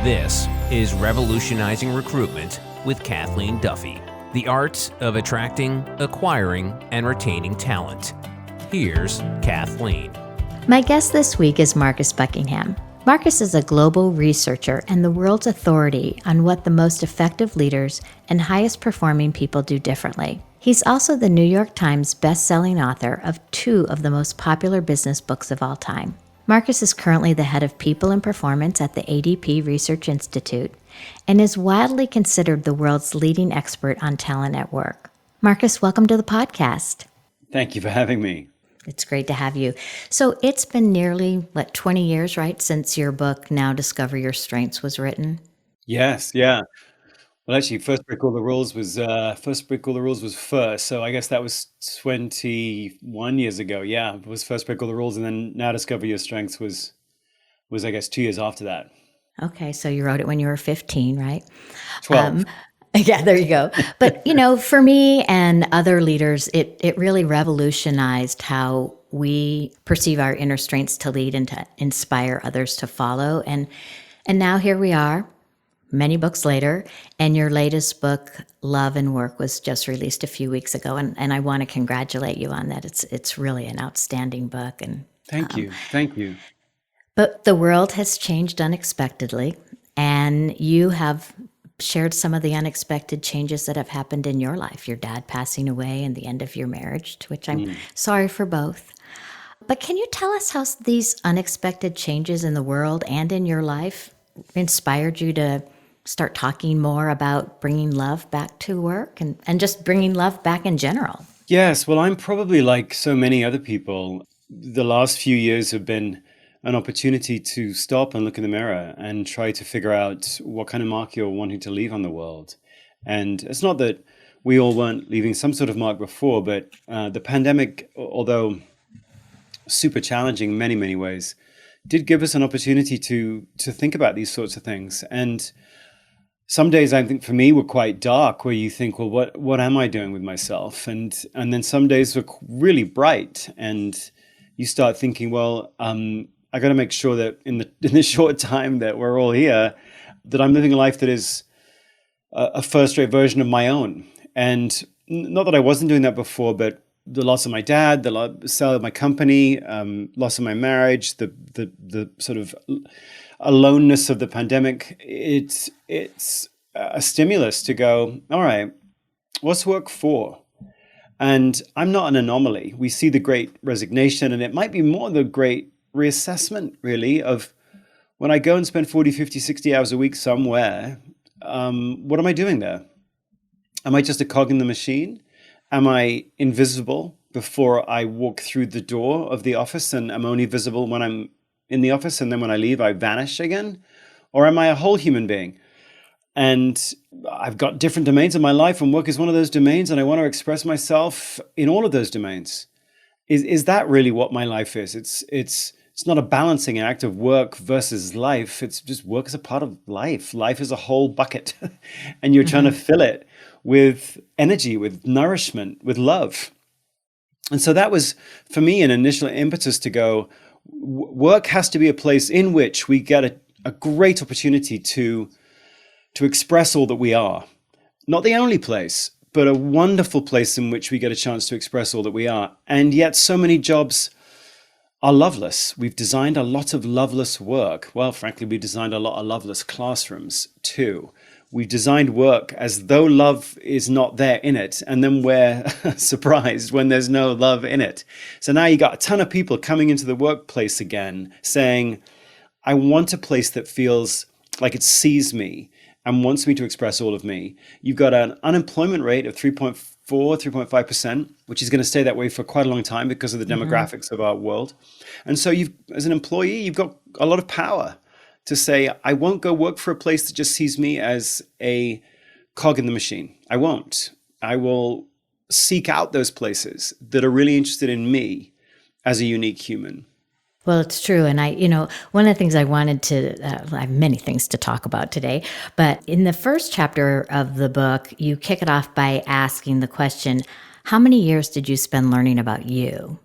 This is Revolutionizing Recruitment with Kathleen Duffy, the art of attracting, acquiring, and retaining talent. Here's Kathleen. My guest this week is Marcus Buckingham. Marcus is a global researcher and the world's authority on what the most effective leaders and highest performing people do differently. He's also the New York Times best-selling author of two of the most popular business books of all time. Marcus is currently the head of People and Performance at the ADP Research Institute and is widely considered the world's leading expert on talent at work. Marcus, welcome to the podcast. Thank you for having me. It's great to have you. So it's been nearly, 20 years, right, since your book, Now Discover Your Strengths, was written? Yes, yeah. Well, actually, First Break All the Rules was first. So I guess that was 21 years ago. Yeah, it was First Break All the Rules, and then Now Discover Your Strengths was I guess 2 years after that. Okay, so you wrote it when you were 15, right? 12. Yeah, there you go. But, for me and other leaders, it really revolutionized how we perceive our inner strengths to lead and to inspire others to follow. And now here we are, many books later, and your latest book, Love and Work, was just released a few weeks ago. And I want to congratulate you on that. It's really an outstanding book. And Thank you. But the world has changed unexpectedly, and you have shared some of the unexpected changes that have happened in your life, your dad passing away and the end of your marriage, to which I'm sorry for both. But can you tell us how these unexpected changes in the world and in your life inspired you to start talking more about bringing love back to work and just bringing love back in general? Yes, well, I'm probably like so many other people. The last few years have been an opportunity to stop and look in the mirror and try to figure out what kind of mark you're wanting to leave on the world. And it's not that we all weren't leaving some sort of mark before, but the pandemic, although super challenging in many, many ways, did give us an opportunity to think about these sorts of things. And some days, I think for me, were quite dark, where you think, well, what am I doing with myself? And then some days were really bright, and you start thinking, well, I got to make sure that in the short time that we're all here, that I'm living a life that is a first-rate version of my own. And not that I wasn't doing that before, but the loss of my dad, the sale of my company, loss of my marriage, the sort of aloneness of the pandemic, it's a stimulus to go, all right, what's work for? And I'm not an anomaly. We see the great resignation, and it might be more the great reassessment, really, of when I go and spend 40, 50, 60 hours a week somewhere, what am I doing there? Am I just a cog in the machine? Am I invisible before I walk through the door of the office, and I'm only visible when I'm in the office, and then when I leave, I vanish again? Or am I a whole human being? And I've got different domains in my life, and work is one of those domains, and I want to express myself in all of those domains. Is that really what my life is? It's not a balancing act of work versus life. It's just work is a part of life. Life is a whole bucket, and you're trying to fill it with energy, with nourishment, with love. And so that was, for me, an initial impetus to go, work has to be a place in which we get a great opportunity to express all that we are. Not the only place, but a wonderful place in which we get a chance to express all that we are. And yet so many jobs are loveless. We've designed a lot of loveless work. Well, frankly, we've designed a lot of loveless classrooms too. We've designed work as though love is not there in it. And then we're surprised when there's no love in it. So now you got a ton of people coming into the workplace again saying, I want a place that feels like it sees me and wants me to express all of me. You've got an unemployment rate of 3.5%, which is going to stay that way for quite a long time because of the demographics of our world. And so as an employee, you've got a lot of power to say, I won't go work for a place that just sees me as a cog in the machine. I won't. I will seek out those places that are really interested in me as a unique human. Well, it's true. And one of the things I wanted to, I have many things to talk about today, but in the first chapter of the book, you kick it off by asking the question, how many years did you spend learning about you?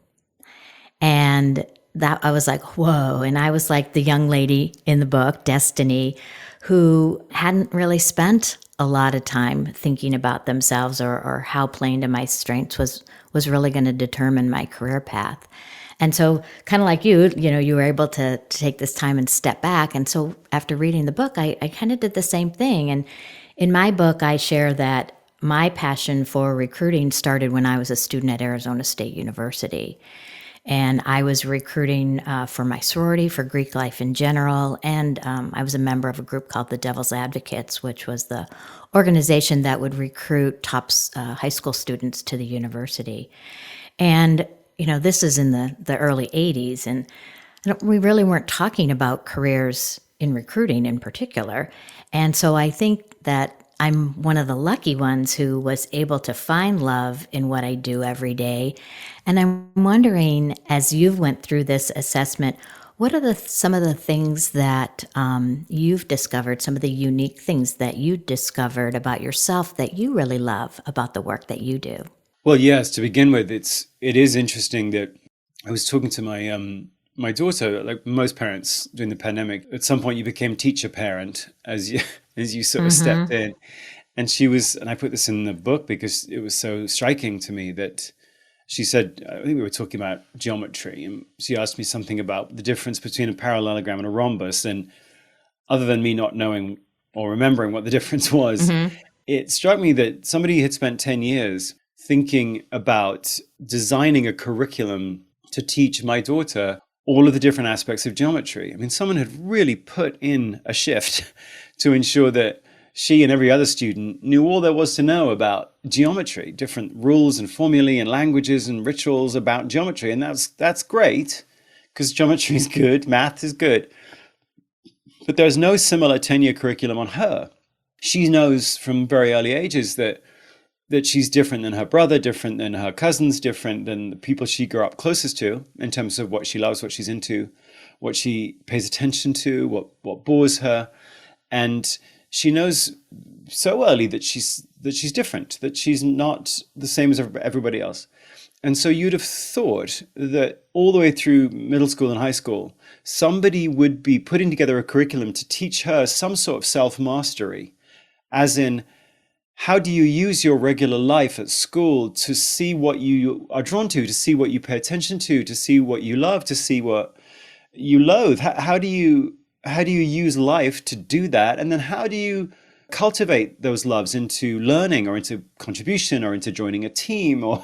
And that I was like, whoa. And I was like the young lady in the book, Destiny, who hadn't really spent a lot of time thinking about themselves or how playing to my strengths was really going to determine my career path. And so kind of like you were able to take this time and step back. And so after reading the book, I kind of did the same thing. And in my book, I share that my passion for recruiting started when I was a student at Arizona State University. And I was recruiting for my sorority, for Greek life in general. And I was a member of a group called the Devil's Advocates, which was the organization that would recruit top high school students to the university. And, this is in the early 80s. And we really weren't talking about careers in recruiting in particular. And so I think that I'm one of the lucky ones who was able to find love in what I do every day. And I'm wondering, as you've went through this assessment, what are some of the things that you've discovered, some of the unique things that you discovered about yourself that you really love about the work that you do? Well, yes, to begin with, it is interesting that I was talking to my daughter, like most parents during the pandemic. At some point you became teacher parent as you sort of stepped in. And and I put this in the book because it was so striking to me that she said, I think we were talking about geometry, and she asked me something about the difference between a parallelogram and a rhombus. And other than me not knowing or remembering what the difference was, it struck me that somebody had spent 10 years thinking about designing a curriculum to teach my daughter all of the different aspects of geometry. I mean, someone had really put in a shift to ensure that she and every other student knew all there was to know about geometry, different rules and formulae and languages and rituals about geometry. And that's great, because geometry is good, math is good. But there's no similar 10-year curriculum on her. She knows from very early ages that she's different than her brother, different than her cousins, different than the people she grew up closest to in terms of what she loves, what she's into, what she pays attention to, what bores her. And she knows so early that she's different, that she's not the same as everybody else. And so you'd have thought that all the way through middle school and high school, somebody would be putting together a curriculum to teach her some sort of self-mastery, as in, how do you use your regular life at school to see what you are drawn to see what you pay attention to see what you love, to see what you loathe? How do you use life to do that? And then how do you cultivate those loves into learning or into contribution or into joining a team, or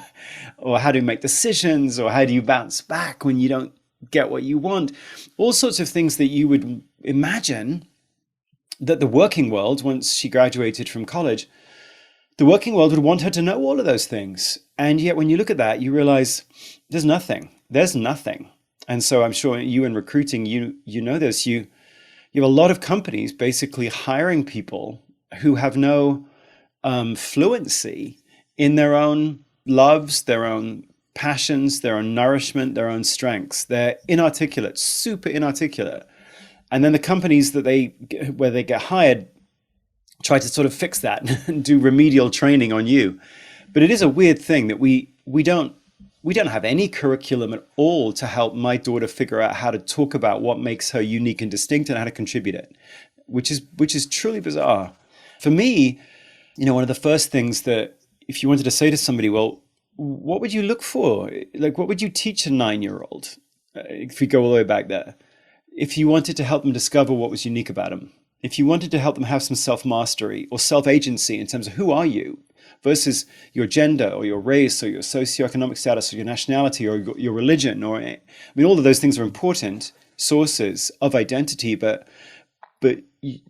how do you make decisions, or how do you bounce back when you don't get what you want? All sorts of things that you would imagine that the working world, once she graduated from college, the working world would want her to know all of those things. And yet when you look at that, you realize there's nothing. And so I'm sure you in recruiting, you know this, you have a lot of companies basically hiring people who have no fluency in their own loves, their own passions, their own nourishment, their own strengths. They're inarticulate, super inarticulate. And then the companies where they get hired try to sort of fix that and do remedial training on you. But it is a weird thing that we don't have any curriculum at all to help my daughter figure out how to talk about what makes her unique and distinct and how to contribute it, which is truly bizarre. For me, one of the first things that if you wanted to say to somebody, well, what would you look for? Like, what would you teach a 9-year-old? If we go all the way back there, if you wanted to help them discover what was unique about them, if you wanted to help them have some self-mastery or self-agency in terms of who are you versus your gender or your race or your socioeconomic status or your nationality or your religion, all of those things are important sources of identity, but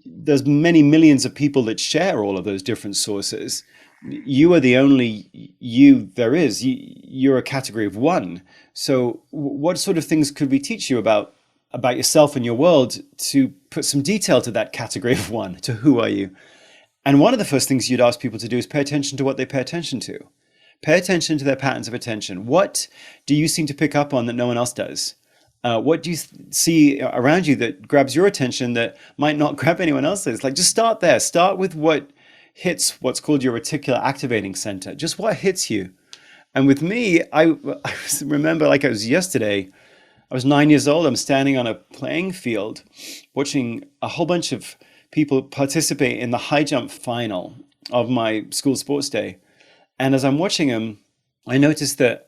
there's many millions of people that share all of those different sources. You are the only you there is. You're a category of one. So what sort of things could we teach you about yourself and your world to put some detail to that category of one, to who are you? And one of the first things you'd ask people to do is pay attention to what they pay attention to. Pay attention to their patterns of attention. What do you seem to pick up on that no one else does? What do you see around you that grabs your attention that might not grab anyone else's? Like, just start there. Start with what hits what's called your reticular activating center. Just what hits you. And with me, I remember like it was yesterday, I was 9 years old. I'm standing on a playing field watching a whole bunch of people participate in the high jump final of my school sports day. And as I'm watching them, I noticed that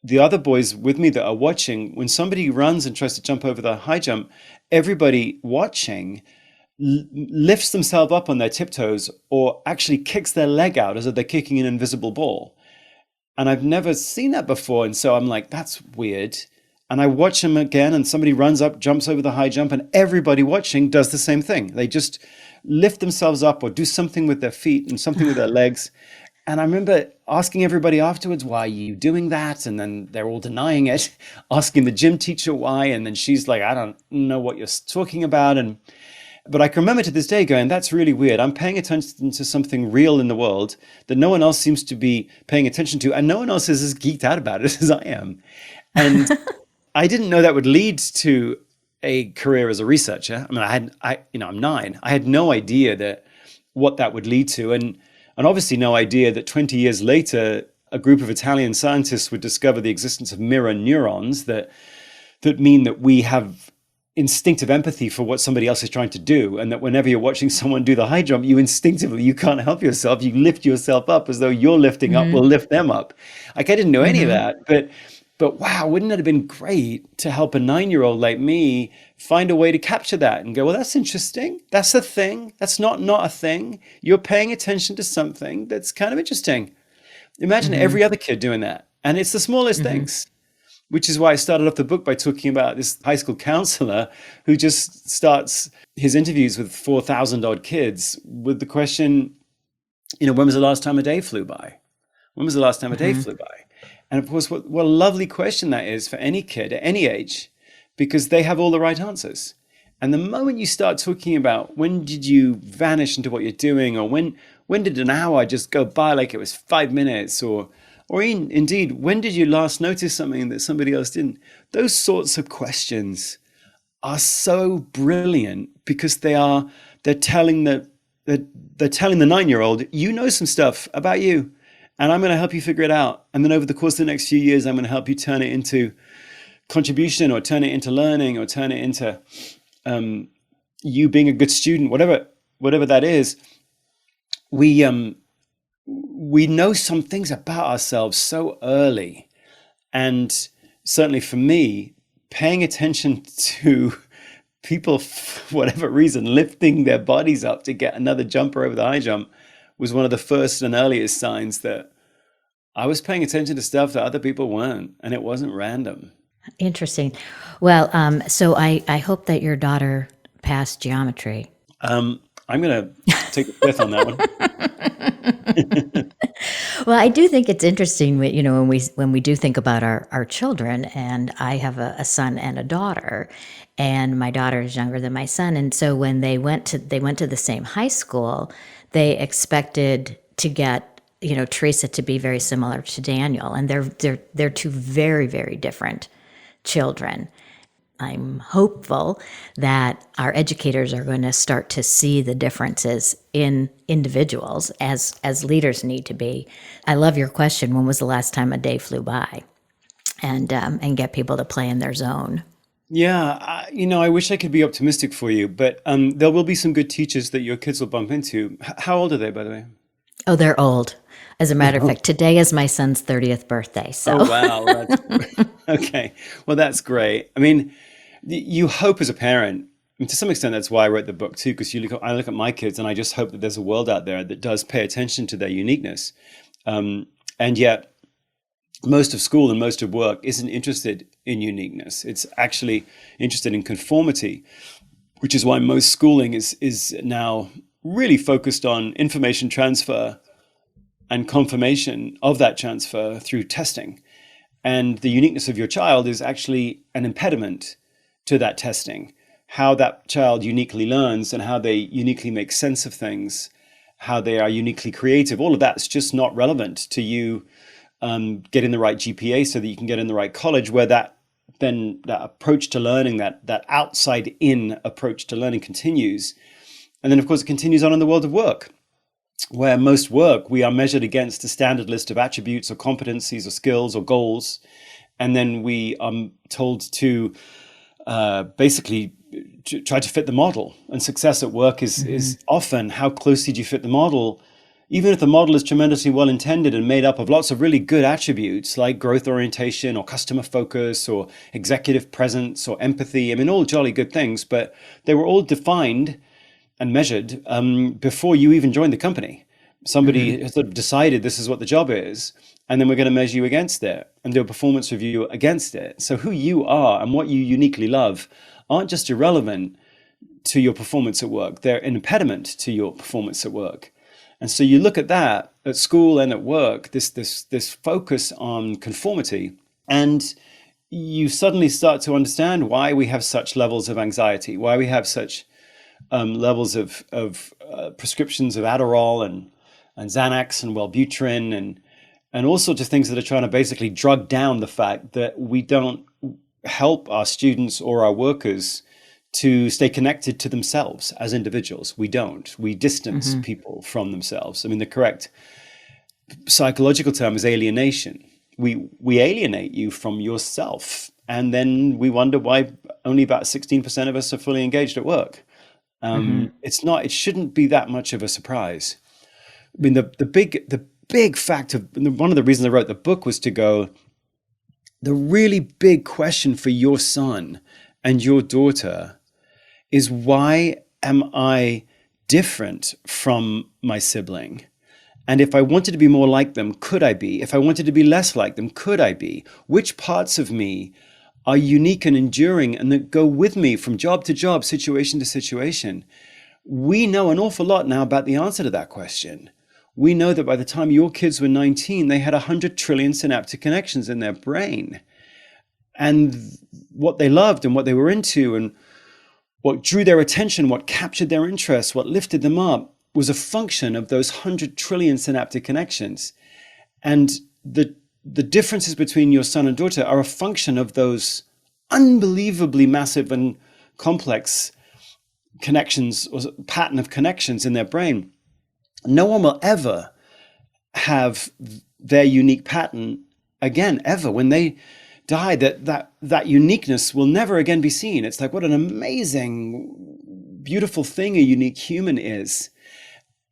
the other boys with me that are watching, when somebody runs and tries to jump over the high jump, everybody watching lifts themselves up on their tiptoes or actually kicks their leg out as if they're kicking an invisible ball. And I've never seen that before. And so I'm like, that's weird. And I watch them again, and somebody runs up, jumps over the high jump, and everybody watching does the same thing. They just lift themselves up or do something with their feet and something with their legs. And I remember asking everybody afterwards, why are you doing that? And then they're all denying it, asking the gym teacher why. And then she's like, I don't know what you're talking about. But I can remember to this day going, that's really weird. I'm paying attention to something real in the world that no one else seems to be paying attention to. And no one else is as geeked out about it as I am. And I didn't know that would lead to a career as a researcher. I mean, I'm 9. I had no idea what that would lead to. And obviously no idea that 20 years later, a group of Italian scientists would discover the existence of mirror neurons that mean that we have instinctive empathy for what somebody else is trying to do. And that whenever you're watching someone do the high jump, you can't help yourself. You lift yourself up as though you're lifting up will lift them up. Like, I didn't know any of that, but wow, wouldn't it have been great to help a 9-year-old like me find a way to capture that and go, well, that's interesting. That's a thing. That's not a thing. You're paying attention to something that's kind of interesting. Imagine every other kid doing that. And it's the smallest things, which is why I started off the book by talking about this high school counselor who just starts his interviews with 4,000 odd kids with the question, when was the last time a day flew by? When was the last time a day flew by? And of course, what a lovely question that is for any kid at any age, because they have all the right answers. And the moment you start talking about when did you vanish into what you're doing, or when did an hour just go by like it was 5 minutes, or indeed, when did you last notice something that somebody else didn't? Those sorts of questions are so brilliant because they're telling the 9-year-old, you know some stuff about you. And I'm going to help you figure it out. And then over the course of the next few years, I'm going to help you turn it into contribution, or turn it into learning, or turn it into you being a good student, whatever that is. We know some things about ourselves so early. And certainly for me, paying attention to people, for whatever reason, lifting their bodies up to get another jumper over the high jump was one of the first and earliest signs that I was paying attention to stuff that other people weren't, and it wasn't random. Interesting. Well, so I hope that your daughter passed geometry. I'm going to take the fifth on that one. Well, I do think it's interesting, when we do think about our children, and I have a son and a daughter, and my daughter is younger than my son, and so when they went to the same high school, they expected to get, Teresa to be very similar to Daniel, and they're two very, very different children. I'm hopeful that our educators are going to start to see the differences in individuals as leaders need to be. I love your question, when was the last time a day flew by? And get people to play in their zone. Yeah, I wish I could be optimistic for you, but there will be some good teachers that your kids will bump into. How old are they, by the way? Oh, they're old. As a matter of fact, today is my son's 30th birthday. So. Oh, wow. Okay. Well, that's great. I mean, you hope as a parent, and to some extent, that's why I wrote the book too, because I look at my kids and I just hope that there's a world out there that does pay attention to their uniqueness. And yet, most of school and most of work isn't interested in uniqueness. It's actually interested in conformity, which is why most schooling is now really focused on information transfer and confirmation of that transfer through testing. And the uniqueness of your child is actually an impediment to that testing. How that child uniquely learns and how they uniquely make sense of things, how they are uniquely creative, all of that's just not relevant to you getting the right GPA so that you can get in the right college, where that approach to learning, that outside-in approach to learning continues. And then, of course, it continues on in the world of work, where most work, we are measured against a standard list of attributes or competencies or skills or goals. And then we are told to basically try to fit the model. And success at work is often how closely do you fit the model, even if the model is tremendously well intended and made up of lots of really good attributes like growth orientation or customer focus or executive presence or empathy. I mean, all jolly good things, but they were all defined and measured before you even joined the company. Somebody has sort of decided this is what the job is, and then we're going to measure you against it and do a performance review against it. So who you are and what you uniquely love aren't just irrelevant to your performance at work. They're an impediment to your performance at work. And so you look at that at school and at work, this focus on conformity, and you suddenly start to understand why we have such levels of anxiety, why we have such levels of prescriptions of Adderall and Xanax and Wellbutrin and all sorts of things that are trying to basically drug down the fact that we don't help our students or our workers to stay connected to themselves as individuals. We don't. We distance people from themselves. I mean, the correct psychological term is alienation. We alienate you from yourself, and then we wonder why only about 16% of us are fully engaged at work. It shouldn't be that much of a surprise. I mean, the big fact of one of the reasons I wrote the book was to go, the really big question for your son and your daughter is, why am I different from my sibling? And if I wanted to be more like them, could I be? If I wanted to be less like them, could I be? Which parts of me are unique and enduring and that go with me from job to job, situation to situation? We know an awful lot now about the answer to that question. We know that by the time your kids were 19, they had 100 trillion synaptic connections in their brain. And what they loved and what they were into and what drew their attention, what captured their interest, what lifted them up was a function of those 100 trillion synaptic connections. And the differences between your son and daughter are a function of those unbelievably massive and complex connections or pattern of connections in their brain. No one will ever have their unique pattern again, ever. When they die, that uniqueness will never again be seen. It's like, what an amazing, beautiful thing a unique human is.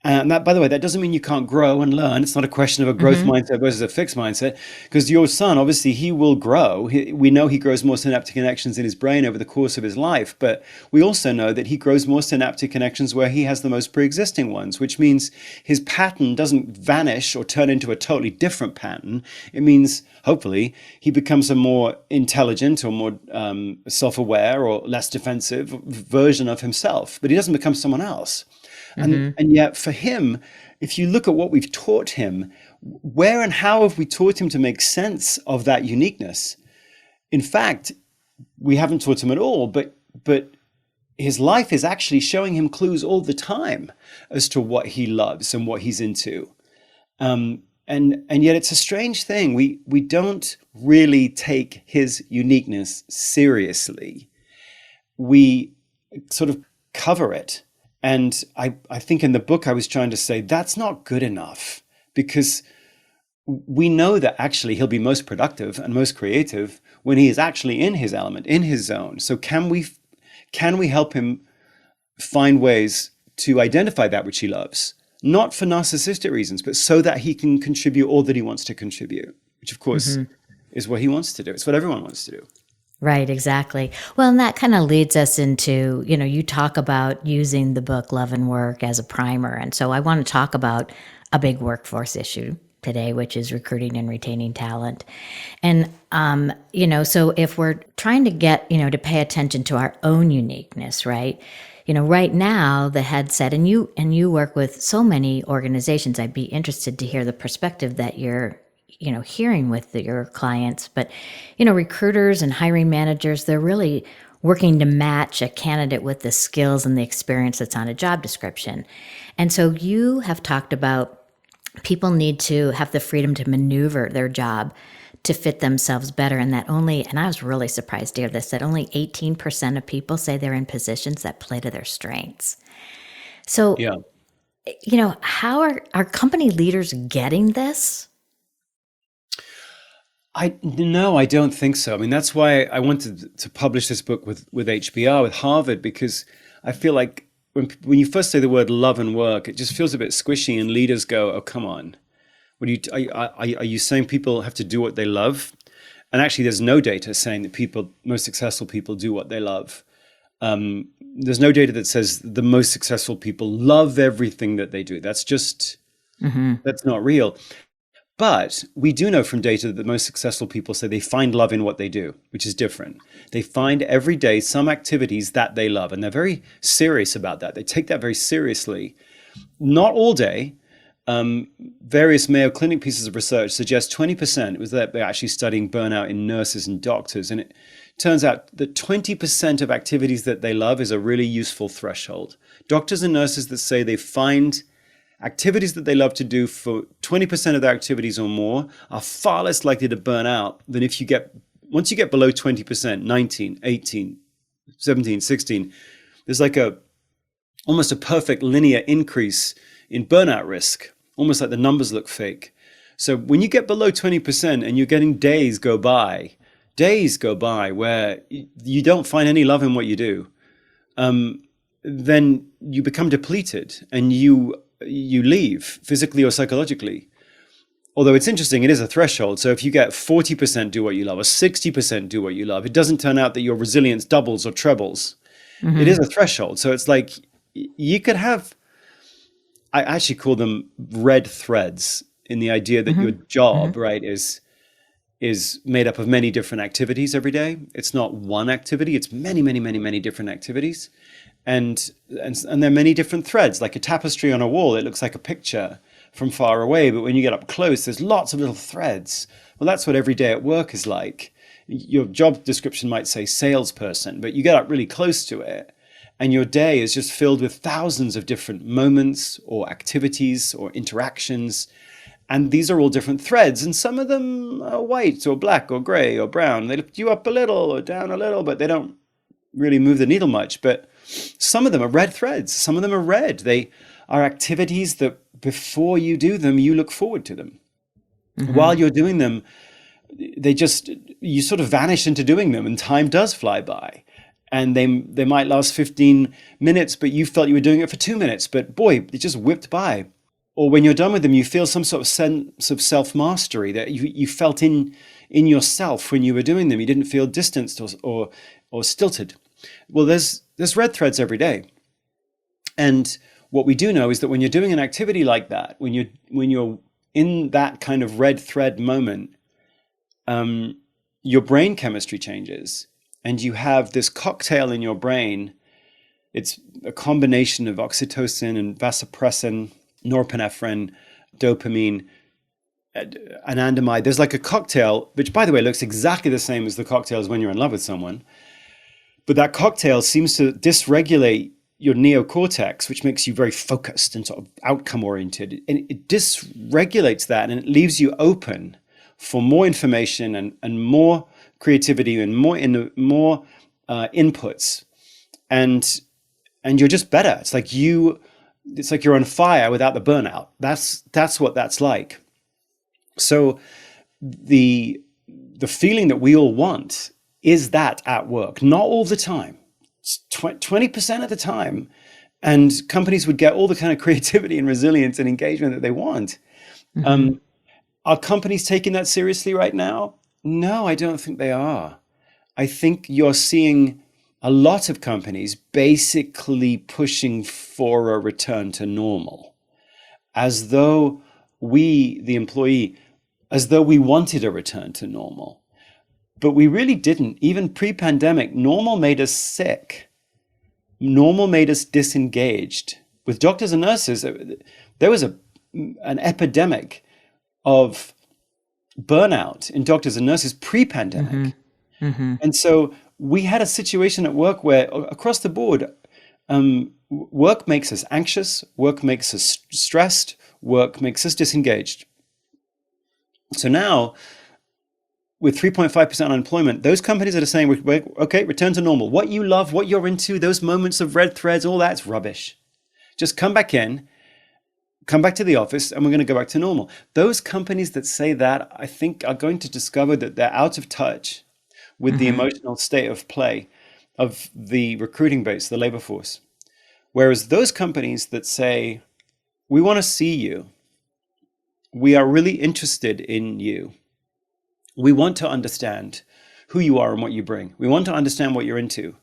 And that, by the way, that doesn't mean you can't grow and learn. It's not a question of a growth mindset versus a fixed mindset, because your son, obviously, he will grow. We know he grows more synaptic connections in his brain over the course of his life, but we also know that he grows more synaptic connections where he has the most pre-existing ones, which means his pattern doesn't vanish or turn into a totally different pattern. It means, hopefully, he becomes a more intelligent or more self-aware or less defensive version of himself, but he doesn't become someone else. And yet for him, if you look at what we've taught him, where and how have we taught him to make sense of that uniqueness? In fact, we haven't taught him at all, but his life is actually showing him clues all the time as to what he loves and what he's into. And yet it's a strange thing. We don't really take his uniqueness seriously. We sort of cover it. And I think in the book I was trying to say that's not good enough, because we know that actually he'll be most productive and most creative when he is actually in his element, in his zone. So can we help him find ways to identify that which he loves, not for narcissistic reasons, but so that he can contribute all that he wants to contribute, which of course is what he wants to do. It's what everyone wants to do. Right, exactly. Well, and that kind of leads us into, you talk about using the book Love and Work as a primer. And so I want to talk about a big workforce issue today, which is recruiting and retaining talent. And, so if we're trying to get, to pay attention to our own uniqueness, right? Right now the headset, and you work with so many organizations, I'd be interested to hear the perspective that you're hearing with your clients, but, recruiters and hiring managers, they're really working to match a candidate with the skills and the experience that's on a job description. And so you have talked about people need to have the freedom to maneuver their job to fit themselves better. And and I was really surprised to hear this, that only 18% of people say they're in positions that play to their strengths. So, how are company leaders getting this? No, I don't think so. I mean, that's why I wanted to publish this book with HBR, with Harvard, because I feel like when you first say the word love and work, it just feels a bit squishy, and leaders go, "Oh, come on. What are you saying people have to do what they love?" And actually, there's no data saying that most successful people do what they love. There's no data that says the most successful people love everything that they do. That's just, that's not real. But we do know from data that the most successful people say they find love in what they do, which is different. They find every day some activities that they love, and they're very serious about that. They take that very seriously. Not all day. Various Mayo Clinic pieces of research suggest 20%. It was that they're actually studying burnout in nurses and doctors. And it turns out that 20% of activities that they love is a really useful threshold. Doctors and nurses that say they find activities that they love to do for 20% of their activities or more are far less likely to burn out than once you get below 20%, 19, 18, 17, 16, there's like almost a perfect linear increase in burnout risk, almost like the numbers look fake. So when you get below 20% and you're getting days go by where you don't find any love in what you do, then you become depleted and you leave physically or psychologically. Although it's interesting, it is a threshold. So if you get 40% do what you love or 60% do what you love, it doesn't turn out that your resilience doubles or trebles. It is a threshold. So it's like you could have, I actually call them red threads, in the idea that your job, right, is made up of many different activities every day. It's not one activity, it's many, many, many, many different activities. And there are many different threads, like a tapestry on a wall. It looks like a picture from far away, but when you get up close, there's lots of little threads. Well, that's what every day at work is like. Your job description might say salesperson, but you get up really close to it, and your day is just filled with thousands of different moments or activities or interactions. And these are all different threads, and some of them are white or black or gray or brown. They lift you up a little or down a little, but they don't really move the needle much. But some of them are red threads. Some of them are red. They are activities that before you do them, you look forward to them. While you're doing them, you sort of vanish into doing them, and time does fly by. And they might last 15 minutes, but you felt you were doing it for 2 minutes, but boy, it just whipped by. Or when you're done with them, you feel some sort of sense of self-mastery that you felt in yourself when you were doing them. You didn't feel distanced or stilted. Well, there's red threads every day. And what we do know is that when you're doing an activity like that, when you're in that kind of red thread moment, your brain chemistry changes, and you have this cocktail in your brain. It's a combination of oxytocin and vasopressin, norepinephrine, dopamine, anandamide. There's like a cocktail, which, by the way, looks exactly the same as the cocktails when you're in love with someone. But that cocktail seems to dysregulate your neocortex, which makes you very focused and sort of outcome oriented. And it dysregulates that, and it leaves you open for more information and more creativity and more inputs. And you're just better. It's like you're on fire without the burnout. That's what that's like. So the feeling that we all want is that at work, not all the time. 20% of the time, and companies would get all the kind of creativity and resilience and engagement that they want. Are companies taking that seriously right now? No, I don't think they are. I think you're seeing a lot of companies basically pushing for a return to normal, as though we, the employee, as though we wanted a return to normal. But we really didn't. Even pre-pandemic, normal made us sick. Normal made us disengaged. With doctors and nurses, there was an epidemic of burnout in doctors and nurses pre-pandemic. And so we had a situation at work where across the board, work makes us anxious, work makes us stressed, work makes us disengaged. So now, with 3.5% unemployment, those companies that are saying, okay, return to normal. What you love, what you're into, those moments of red threads, all that's rubbish. Just come back in, come back to the office and we're going to go back to normal. Those companies that say that, I think, are going to discover that they're out of touch with the emotional state of play of the recruiting base, the labor force. Whereas those companies that say, we want to see you, we are really interested in you, we want to understand who you are and what you bring, we want to understand what you're into,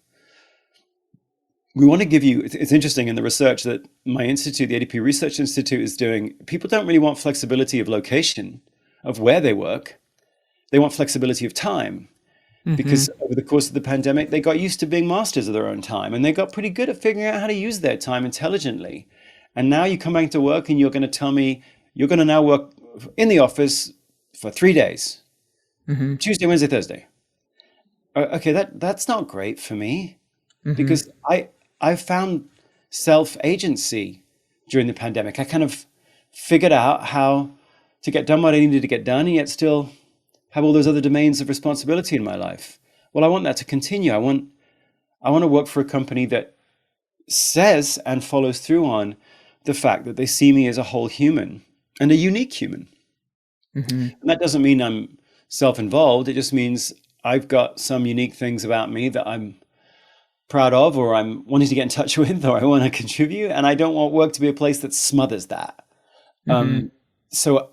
we want to give you, it's interesting in the research that my institute, the ADP Research Institute, is doing, people don't really want flexibility of location, of where they work. They want flexibility of time. Because over the course of the pandemic, they got used to being masters of their own time, and they got pretty good at figuring out how to use their time intelligently. And now you come back to work and you're going to tell me you're going to now work in the office for 3 days, Tuesday, Wednesday, Thursday. Okay, that's not great for me, because I found self-agency during the pandemic. I kind of figured out how to get done what I needed to get done, and yet still have all those other domains of responsibility in my life. Well, I want that to continue. I want to work for a company that says and follows through on the fact that they see me as a whole human and a unique human. And that doesn't mean I'm self-involved. It just means I've got some unique things about me that I'm proud of, or I'm wanting to get in touch with, or I want to contribute. And I don't want work to be a place that smothers that. So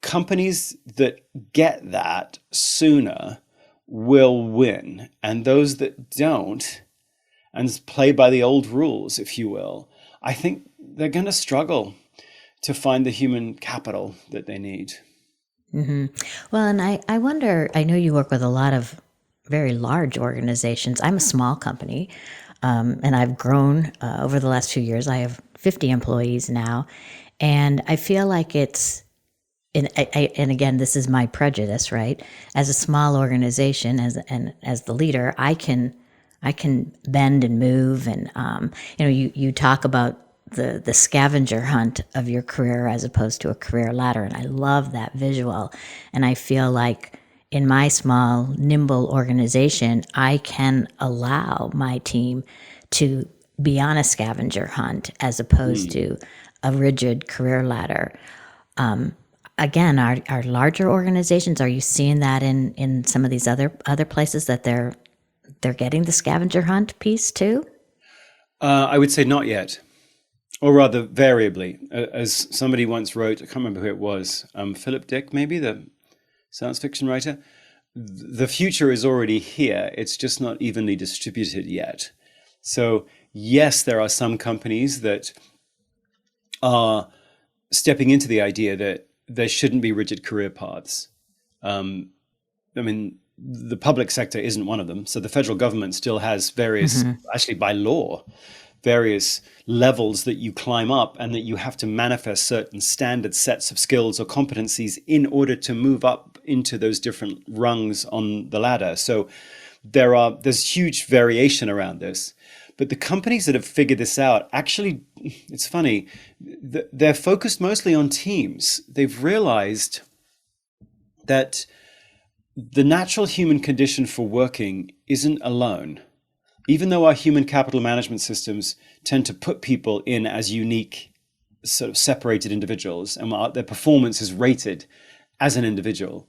companies that get that sooner will win. And those that don't, and play by the old rules, if you will, I think they're going to struggle to find the human capital that they need. Well, and I wonder, I know you work with a lot of very large organizations. I'm a small company, and I've grown over the last few years. I have 50 employees now, and I feel like it's, and again, this is my prejudice, right? As a small organization, as the leader, I can bend and move, and you talk about the scavenger hunt of your career as opposed to a career ladder, and I love that visual. And I feel like in my small, nimble organization, I can allow my team to be on a scavenger hunt as opposed to a rigid career ladder. Again, our larger organizations, are you seeing that in some of these other places that they're getting the scavenger hunt piece too? I would say not yet, or rather variably. As somebody once wrote, I can't remember who it was, Philip Dick, maybe, the science fiction writer. The future is already here. It's just not evenly distributed yet. So yes, there are some companies that are stepping into the idea that there shouldn't be rigid career paths. I mean, the public sector isn't one of them. So the federal government still has various, actually by law, various levels that you climb up, and that you have to manifest certain standard sets of skills or competencies in order to move up into those different rungs on the ladder. So there's huge variation around this. But the companies that have figured this out, actually, it's funny, they're focused mostly on teams. They've realized that the natural human condition for working isn't alone. Even though our human capital management systems tend to put people in as unique, sort of separated individuals, and their performance is rated as an individual.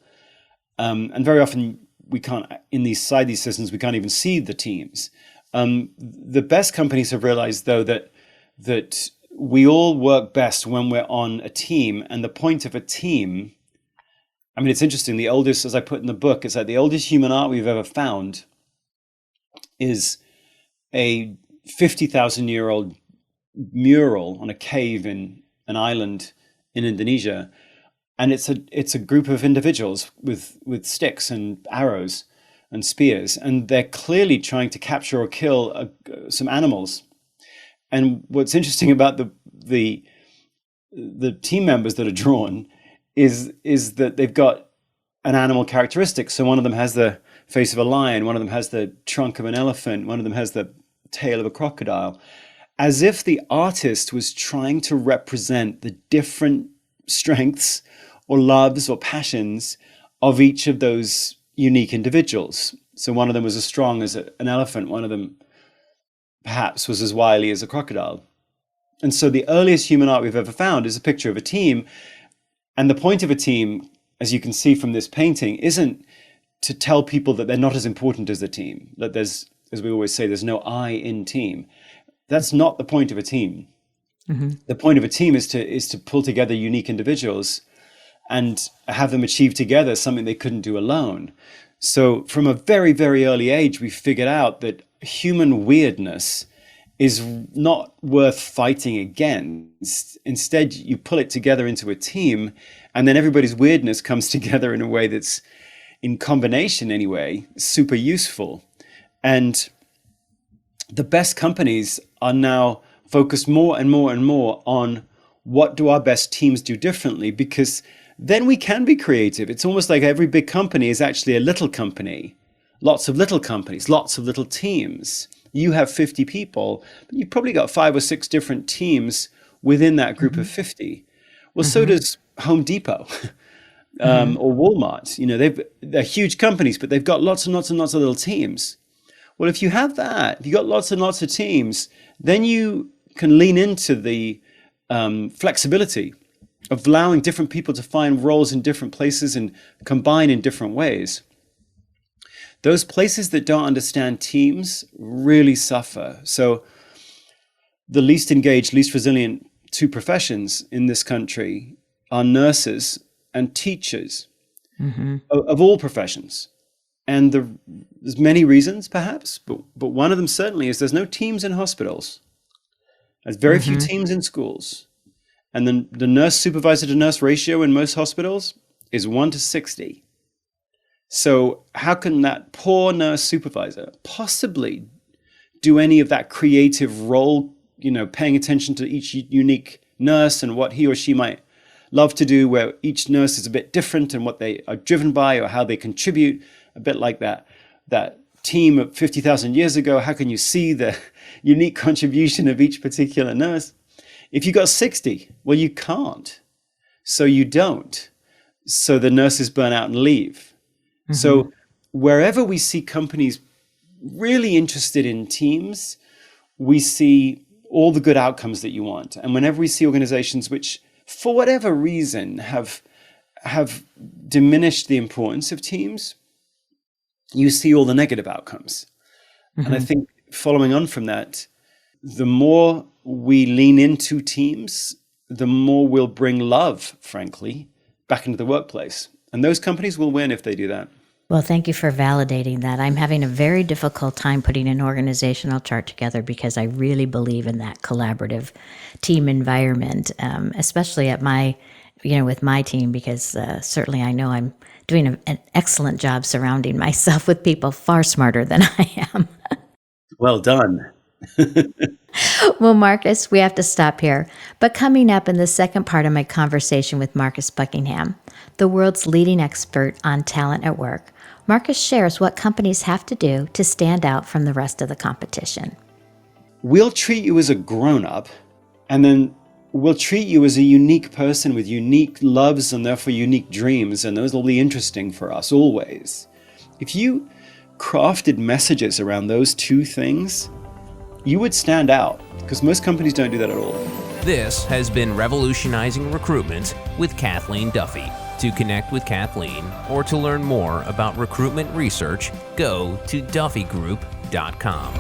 And very often we can't, inside these systems, we can't even see the teams. The best companies have realized, though, that we all work best when we're on a team. And the point of a team, I mean, it's interesting. The oldest, as I put in the book, is that the oldest human art we've ever found is a 50,000-year-old mural on a cave in an island in Indonesia. And it's a group of individuals with sticks and arrows and spears, and they're clearly trying to capture or kill some animals. And what's interesting about the team members that are drawn is that they've got an animal characteristic. So one of them has the face of a lion, one of them has the trunk of an elephant, one of them has the tail of a crocodile, as if the artist was trying to represent the different strengths or loves or passions of each of those unique individuals. So one of them was as strong as an elephant, one of them perhaps was as wily as a crocodile. And so the earliest human art we've ever found is a picture of a team. And the point of a team, as you can see from this painting, isn't to tell people that they're not as important as the team, that there's, as we always say, there's no I in team. That's not the point of a team. The point of a team is to pull together unique individuals and have them achieve together something they couldn't do alone. So from a very, very early age, we figured out that human weirdness is not worth fighting against. Instead, you pull it together into a team, and then everybody's weirdness comes together in a way that's, in combination anyway, super useful. And the best companies are now focused more and more and more on what do our best teams do differently, because then we can be creative. It's almost like every big company is actually a little company. Lots of little companies, lots of little teams. You have 50 people, but you've probably got 5 or 6 different teams within that group of 50. Well, so does Home Depot or Walmart. You know, they're huge companies, but they've got lots and lots and lots of little teams. Well, if you have that, if you've got lots and lots of teams, then you can lean into the flexibility of allowing different people to find roles in different places and combine in different ways. Those places that don't understand teams really suffer. So the least engaged, least resilient 2 professions in this country are nurses and teachers of all professions. And there's many reasons, perhaps, but one of them certainly is there's no teams in hospitals. There's very few teams in schools. And then the nurse supervisor to nurse ratio in most hospitals is 1 to 60. So how can that poor nurse supervisor possibly do any of that creative role, you know, paying attention to each unique nurse and what he or she might love to do, where each nurse is a bit different and what they are driven by or how they contribute, a bit like that team of 50,000 years ago. How can you see the unique contribution of each particular nurse? If you got 60, well, you can't. So you don't. So the nurses burn out and leave. So wherever we see companies really interested in teams, we see all the good outcomes that you want. And whenever we see organizations which, for whatever reason, have diminished the importance of teams, you see all the negative outcomes. And I think following on from that, the more we lean into teams, the more we'll bring love, frankly, back into the workplace. And those companies will win if they do that. Well, thank you for validating that. I'm having a very difficult time putting an organizational chart together because I really believe in that collaborative team environment, especially at with my team, because certainly I know I'm doing an excellent job surrounding myself with people far smarter than I am. Well done. Well, Marcus, we have to stop here. But coming up in the second part of my conversation with Marcus Buckingham, the world's leading expert on talent at work, Marcus shares what companies have to do to stand out from the rest of the competition. We'll treat you as a grown-up, and then we'll treat you as a unique person with unique loves and therefore unique dreams, and those will be interesting for us always. If you crafted messages around those 2 things, you would stand out, because most companies don't do that at all. This has been Revolutionizing Recruitment with Kathleen Duffy. To connect with Kathleen or to learn more about recruitment research, go to duffygroup.com.